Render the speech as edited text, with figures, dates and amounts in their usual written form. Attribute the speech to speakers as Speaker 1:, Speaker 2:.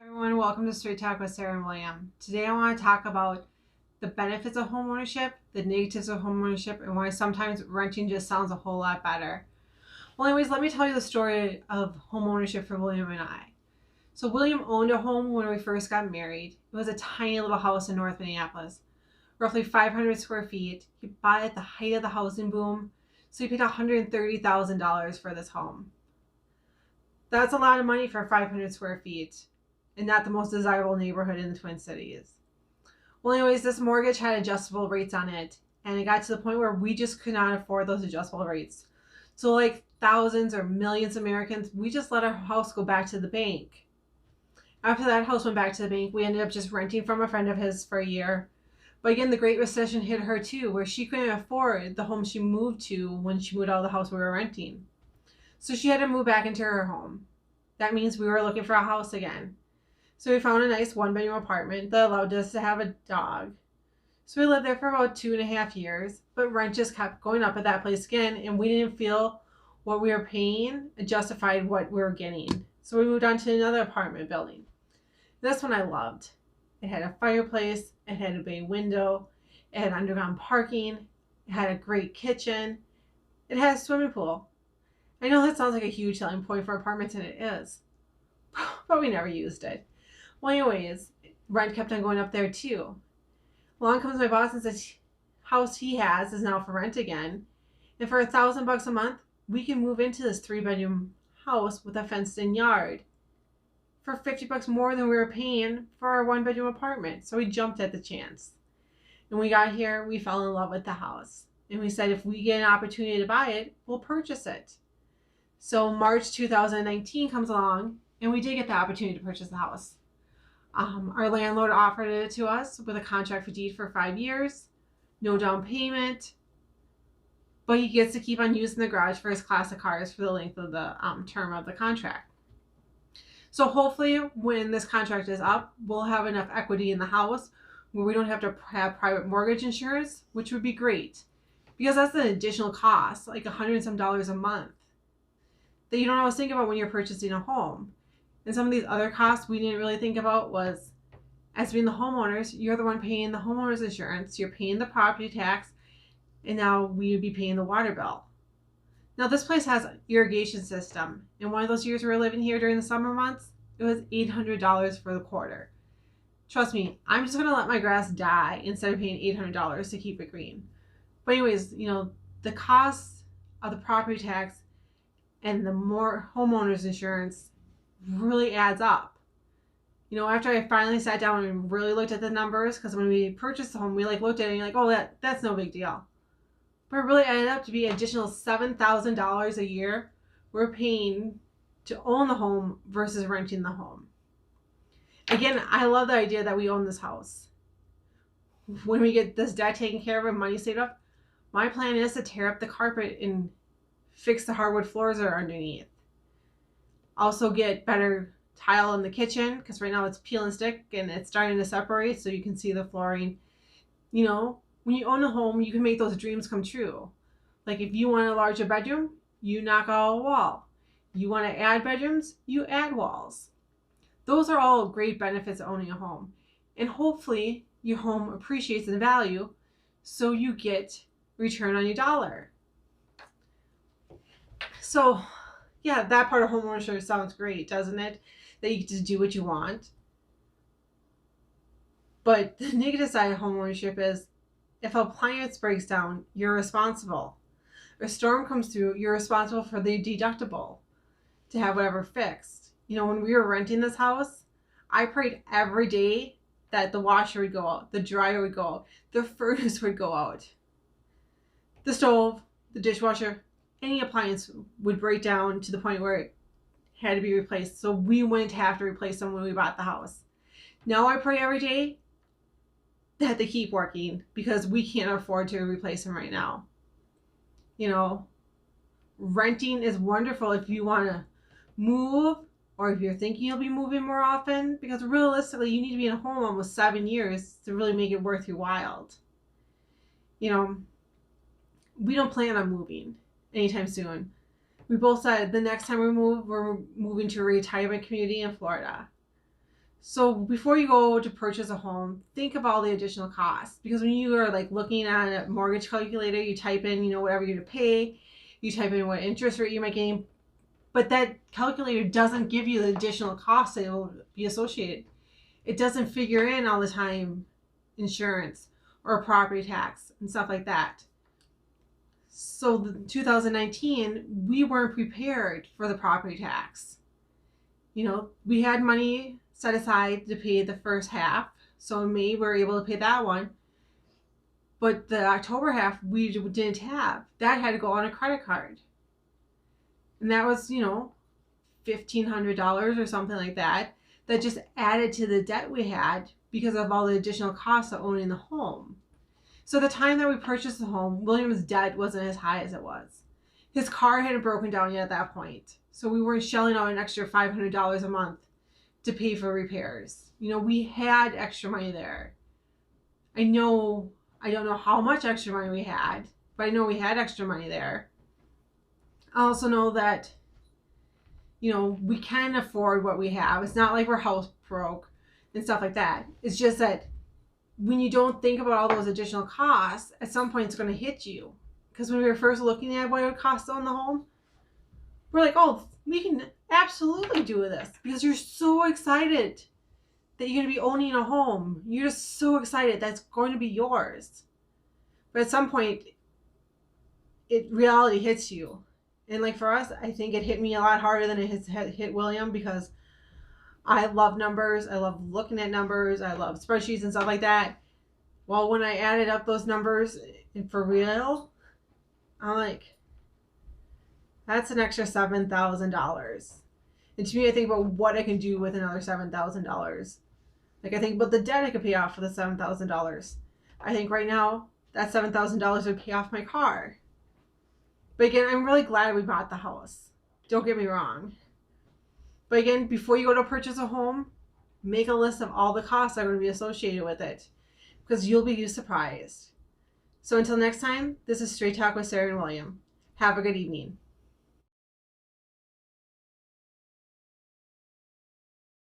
Speaker 1: Everyone, welcome to Straight Talk with Sarah and William. Today I want to talk about the benefits of homeownership, the negatives of homeownership, and why sometimes renting just sounds a whole lot better. Well, anyways, let me tell you the story of homeownership for William and I. So William owned a home when we first got married. It was a tiny little house in North Minneapolis, roughly 500 square feet. He bought it at the height of the housing boom, so he paid $130,000 for this home. That's a lot of money for 500 square feet and not the most desirable neighborhood in the Twin Cities. Well, anyways, this mortgage had adjustable rates on it, and it got to the point where we just could not afford those adjustable rates. So, like thousands or millions of Americans, we just let our house go back to the bank. After that house went back to the bank, we ended up just renting from a friend of his for a year. But again, the Great Recession hit her too, where she couldn't afford the home she moved to when she moved out of the house we were renting. So she had to move back into her home. That means we were looking for a house again. So we found a nice one-bedroom apartment that allowed us to have a dog. So we lived there for about 2.5 years, but rent just kept going up at that place again, and we didn't feel what we were paying justified what we were getting. So we moved on to another apartment building. This one I loved. It had a fireplace, it had a bay window, it had underground parking, it had a great kitchen, it had a swimming pool. I know that sounds like a huge selling point for apartments, and it is, but we never used it. Well, anyways, rent kept on going up there too. Along comes my boss and says, house he has is now for rent again. And for $1,000 a month, we can move into this 3-bedroom house with a fenced in yard for $50 more than we were paying for our 1-bedroom apartment. So we jumped at the chance. And we got here, we fell in love with the house. And we said, if we get an opportunity to buy it, we'll purchase it. So March 2019 comes along, and we did get the opportunity to purchase the house. Our landlord offered it to us with a contract for deed for 5 years, no down payment, but he gets to keep on using the garage for his classic cars for the length of the term of the contract. So hopefully when this contract is up, we'll have enough equity in the house where we don't have to have private mortgage insurance, which would be great because that's an additional cost, like $100 and some a month that you don't always think about when you're purchasing a home. And some of these other costs we didn't really think about was, as being the homeowners, you're the one paying the homeowner's insurance, you're paying the property tax, and now we would be paying the water bill. Now this place has an irrigation system, and one of those years we were living here during the summer months, it was $800 for the quarter. Trust me, I'm just going to let my grass die instead of paying $800 to keep it green. But anyways, the cost of the property tax and the more homeowner's insurance really adds up. After I finally sat down and really looked at the numbers, because when we purchased the home, we looked at it and you're like, oh, that's no big deal. But it really added up to be an additional $7,000 a year we're paying to own the home versus renting the home. Again, I love the idea that we own this house. When we get this debt taken care of and money saved up, my plan is to tear up the carpet and fix the hardwood floors that are underneath. Also get better tile in the kitchen because right now it's peel and stick and it's starting to separate so you can see the flooring. When you own a home, you can make those dreams come true. Like if you want a larger bedroom, you knock out a wall. You want to add bedrooms, you add walls. Those are all great benefits of owning a home. And hopefully your home appreciates in value so you get return on your dollar. So yeah, that part of homeownership sounds great, doesn't it? That you get to do what you want. But the negative side of homeownership is if an appliance breaks down, you're responsible. If a storm comes through, you're responsible for the deductible to have whatever fixed. When we were renting this house, I prayed every day that the washer would go out, the dryer would go out, the furnace would go out, the stove, the dishwasher, any appliance would break down to the point where it had to be replaced. So we wouldn't have to replace them when we bought the house. Now I pray every day that they keep working because we can't afford to replace them right now. Renting is wonderful if you want to move or if you're thinking you'll be moving more often, because realistically you need to be in a home almost 7 years to really make it worth your while. We don't plan on moving anytime soon. We both said the next time we move, we're moving to a retirement community in Florida. So before you go to purchase a home, think of all the additional costs, because when you are like looking at a mortgage calculator, you type in, whatever you're going to pay, you type in what interest rate you might gain, but that calculator doesn't give you the additional costs that will be associated. It doesn't figure in all the time insurance or property tax and stuff like that. So the 2019, we weren't prepared for the property tax. We had money set aside to pay the first half. So in May, we were able to pay that one. But the October half, we didn't have. That had to go on a credit card. And that was, $1,500 or something like that. That just added to the debt we had because of all the additional costs of owning the home. So the time that we purchased the home, William's debt wasn't as high as it was. His car hadn't broken down yet at that point. So we weren't shelling out an extra $500 a month to pay for repairs. We had extra money there. I don't know how much extra money we had, but I know we had extra money there. I also know that, we can afford what we have. It's not like we're house broke and stuff like that. It's just that when you don't think about all those additional costs, at some point it's going to hit you. Because when we were first looking at what it would cost to own the home, we're like, oh, we can absolutely do this, because you're so excited that you're going to be owning a home. You're just so excited that's going to be yours. But at some point, reality hits you. And like for us, I think it hit me a lot harder than it has hit William, because I love numbers. I love looking at numbers. I love spreadsheets and stuff like that. Well, when I added up those numbers for real, I'm like, that's an extra $7,000. And to me, I think about what I can do with another $7,000. Like, I think about the debt I could pay off for the $7,000. I think right now that $7,000 would pay off my car. But again, I'm really glad we bought the house. Don't get me wrong. But again, before you go to purchase a home, make a list of all the costs that are going to be associated with it, because you'll be surprised. So until next time, this is Straight Talk with Sarah and William. Have a good evening.